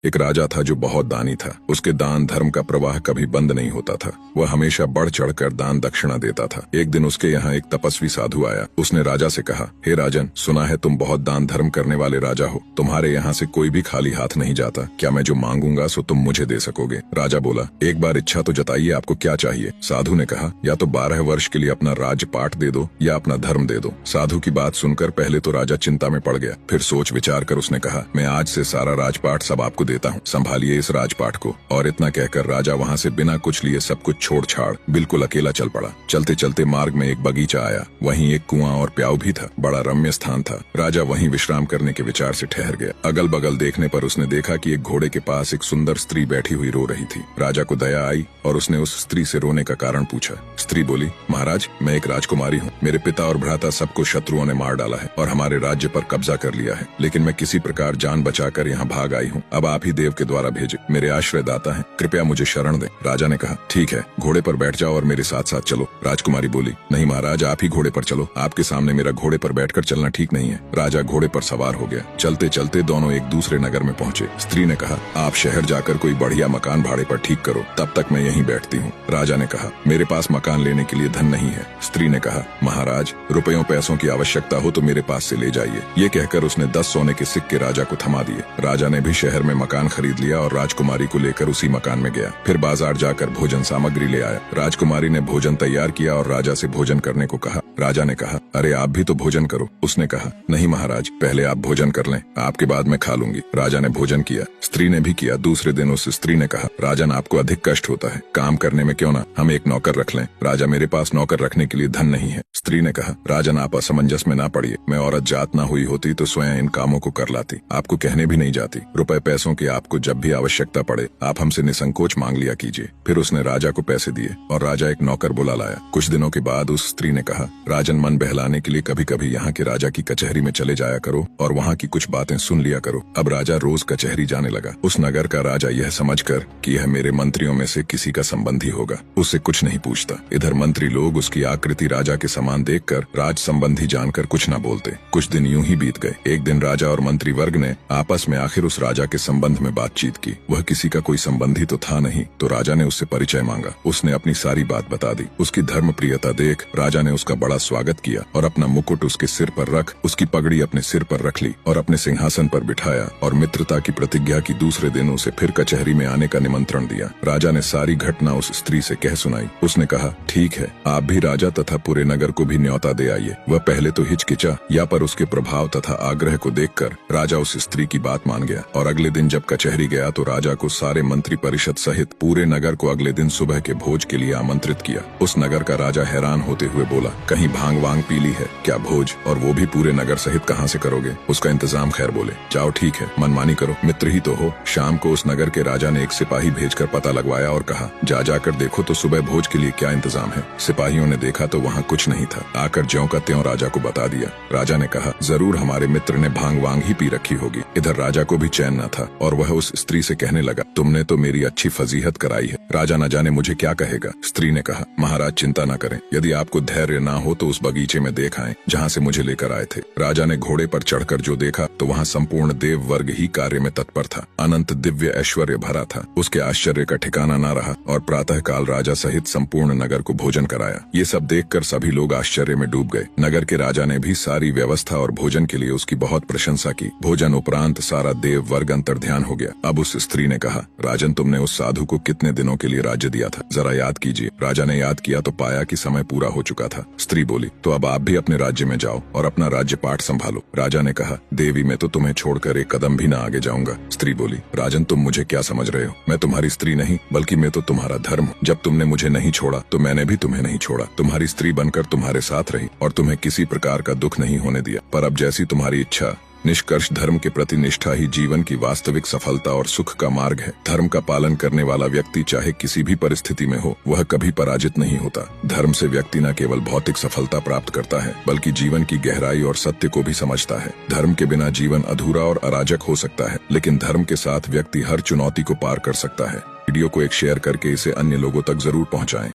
एक राजा था जो बहुत दानी था। उसके दान धर्म का प्रवाह कभी बंद नहीं होता था। वह हमेशा बढ़ चढ़कर दान दक्षिणा देता था। एक दिन उसके यहाँ एक तपस्वी साधु आया। उसने राजा से कहा, हे राजन, सुना है तुम बहुत दान धर्म करने वाले राजा हो। तुम्हारे यहाँ से कोई भी खाली हाथ नहीं जाता। क्या मैं जो मांगूंगा सो तुम मुझे दे सकोगे? राजा बोला, एक बार इच्छा तो जताइए, आपको क्या चाहिए? साधु ने कहा, या तो 12 वर्ष के लिए अपना राज्य पाठ दे दो या अपना धर्म दे दो। साधु की बात सुनकर पहले तो राजा चिंता में पड़ गया, फिर सोच विचार कर उसने कहा, मैं आज से सारा राजपाट सब आपको देता हूँ, संभालिए इस राजपाट को। और इतना कहकर राजा वहाँ से बिना कुछ लिए सब कुछ छोड़ छाड़ बिल्कुल अकेला चल पड़ा। चलते चलते मार्ग में एक बगीचा आया। वहीं एक कुआं और प्याऊ भी था। बड़ा रम्य स्थान था। राजा वहीं विश्राम करने के विचार से ठहर गया। अगल बगल देखने पर उसने देखा कि एक घोड़े के पास एक सुंदर स्त्री बैठी हुई रो रही थी। राजा को दया आई और उसने उस स्त्री से रोने का कारण पूछा। स्त्री बोली, महाराज, मैं एक राजकुमारी हूँ। मेरे पिता और भ्राता सबको शत्रुओं ने मार डाला है और हमारे राज्य पर कब्जा कर लिया है, लेकिन मैं किसी प्रकार जान बचाकर यहाँ भाग आई हूँ। अब आप ही देव के द्वारा भेजे, मेरे आश्रय दाता हैं, कृपया मुझे शरण दें। राजा ने कहा, ठीक है, घोड़े पर बैठ जाओ और मेरे साथ साथ चलो। राजकुमारी बोली, नहीं महाराज, आप ही घोड़े पर चलो। आपके सामने मेरा घोड़े पर बैठकर चलना ठीक नहीं है। राजा घोड़े पर सवार हो गया। चलते चलते दोनों एक दूसरे नगर में पहुंचे। स्त्री ने कहा, आप शहर जाकर कोई बढ़िया मकान भाड़े पर ठीक करो, तब तक मैं यहीं बैठती हूँ। राजा ने कहा, मेरे पास मकान लेने के लिए धन नहीं है। स्त्री ने कहा, महाराज, रुपयों पैसों की आवश्यकता हो तो मेरे पास से ले जाइए। ये कहकर उसने 10 सोने के सिक्के राजा को थमा दिए। राजा ने भी शहर में मकान खरीद लिया और राजकुमारी को लेकर उसी मकान में गया। फिर बाजार जाकर भोजन सामग्री ले आया। राजकुमारी ने भोजन तैयार किया और राजा से भोजन करने को कहा। राजा ने कहा, अरे आप भी तो भोजन करो। उसने कहा, नहीं महाराज, पहले आप भोजन कर लें, आपके बाद मैं खा लूंगी। राजा ने भोजन किया। स्त्री ने भी किया। दूसरे दिन उस स्त्री ने कहा, राजन, आपको अधिक कष्ट होता है, काम करने में क्यों ना हम एक नौकर रख लें? राजा, मेरे पास नौकर रखने के लिए धन नहीं है। स्त्री ने कहा, राजन, आप असमंजस में ना पड़िए। मैं औरत जात ना हुई होती तो स्वयं इन कामों को कर लाती, आपको कहने भी नहीं जाती। रुपए पैसों की आपको जब भी आवश्यकता पड़े आप हमसे निसंकोच मांग लिया कीजिए। फिर उसने राजा को पैसे दिए और राजा एक नौकर बुला लाया। कुछ दिनों के बाद उस स्त्री ने कहा, राजन, मन बहलाने के लिए कभी कभी यहाँ के राजा की कचहरी में चले जाया करो और वहाँ की कुछ बातें सुन लिया करो। अब राजा रोज कचहरी जाने लगा। उस नगर का राजा यह समझकर कि यह मेरे मंत्रियों में से किसी का संबंधी होगा, उससे कुछ नहीं पूछता। इधर मंत्री लोग उसकी आकृति राजा के समान देखकर राज संबंधी जानकर कुछ न बोलते। कुछ दिन यूं ही बीत गए। एक दिन राजा और मंत्री वर्ग ने आपस में आखिर उस राजा के संबंध में बातचीत की। वह किसी का कोई संबंधी तो था नहीं, तो राजा ने उससे परिचय मांगा। उसने अपनी सारी बात बता दी। उसकी धर्म प्रियता देख राजा ने उसका बड़ा स्वागत किया और अपना मुकुट उसके सिर पर रख, उसकी पगड़ी अपने सिर पर रख ली और अपने सिंहासन पर बिठाया और मित्रता की प्रतिज्ञा की। दूसरे दिन उसे फिर कचहरी में आने का निमंत्रण दिया। राजा ने सारी घटना उस स्त्री से कह सुनाई। उसने कहा, ठीक है, आप भी राजा तथा पूरे नगर को भी न्योता दे आइए। वह पहले तो हिचकिचा, या पर उसके प्रभाव तथा आग्रह को देखकर राजा उस स्त्री की बात मान गया। और अगले दिन जब कचहरी गया तो राजा को सारे मंत्री परिषद सहित पूरे नगर को अगले दिन सुबह के भोज के लिए आमंत्रित किया। उस नगर का राजा हैरान होते हुए बोला, कहीं भांग वांग पी ली है क्या? भोज और वो भी पूरे नगर सहित कहाँ से करोगे? उसका इंतजाम खैर बोले, जाओ ठीक है, मनमानी करो, मित्र ही तो हो। शाम को उस नगर के राजा ने एक सिपाही भेजकर पता लगवाया और कहा, जा जाकर देखो तो सुबह भोज के लिए क्या इंतजाम है। सिपाहियों ने देखा तो वहाँ कुछ नहीं था। आकर ज्यों का त्यों राजा को बता दिया। राजा ने कहा, जरूर हमारे मित्र ने भांग वांग ही पी रखी होगी। इधर राजा को भी चैन न था और वह उस स्त्री से कहने लगा, तुमने तो मेरी अच्छी फजीहत कराई है, राजा न जाने मुझे क्या कहेगा। स्त्री ने कहा, महाराज चिंता न करें, यदि आपको धैर्य ना हो तो उस बगीचे में देख आए जहाँ से मुझे लेकर आए थे। राजा ने घोड़े पर चढ़कर जो देखा तो वहाँ संपूर्ण देव वर्ग ही कार्य में तत्पर था। अनंत दिव्य ऐश्वर्य भरा था। उसके आश्चर्य का ठिकाना न रहा और प्रातः काल राजा सहित संपूर्ण नगर को भोजन कराया। ये सब देखकर सभी लोग आश्चर्य में डूब गए। नगर के राजा ने भी सारी व्यवस्था और भोजन के लिए उसकी बहुत प्रशंसा की। भोजन उपरांत सारा देव वर्ग अंतर्ध्यान हो गया। अब उस स्त्री ने कहा, राजन, तुमने उस साधु को कितने दिनों के लिए राज्य दिया था, जरा याद कीजिए। राजा ने याद किया तो पाया कि समय पूरा हो चुका था। स्त्री बोली, तो अब आप भी अपने राज्य में जाओ और अपना राज्य पाठ संभालो। राजा ने कहा, देवी, मैं तो तुम्हें छोड़कर एक कदम भी न आगे जाऊंगा। स्त्री बोली, राजन, तुम मुझे क्या समझ रहे हो? मैं तुम्हारी स्त्री नहीं बल्कि मैं तो तुम्हारा धर्म हूँ। जब तुमने मुझे नहीं छोड़ा तो मैंने भी तुम्हें नहीं छोड़ा। तुम्हारी स्त्री बनकर तुम्हारे साथ रही और तुम्हें किसी प्रकार का दुख नहीं होने दिया। पर अब जैसी तुम्हारी इच्छा। निष्कर्ष धर्म के प्रति निष्ठा ही जीवन की वास्तविक सफलता और सुख का मार्ग है। धर्म का पालन करने वाला व्यक्ति चाहे किसी भी परिस्थिति में हो, वह कभी पराजित नहीं होता। धर्म से व्यक्ति न केवल भौतिक सफलता प्राप्त करता है बल्कि जीवन की गहराई और सत्य को भी समझता है। धर्म के बिना जीवन अधूरा और अराजक हो सकता है, लेकिन धर्म के साथ व्यक्ति हर चुनौती को पार कर सकता है। वीडियो को एक शेयर करके इसे अन्य लोगों तक जरूर पहुंचाएं।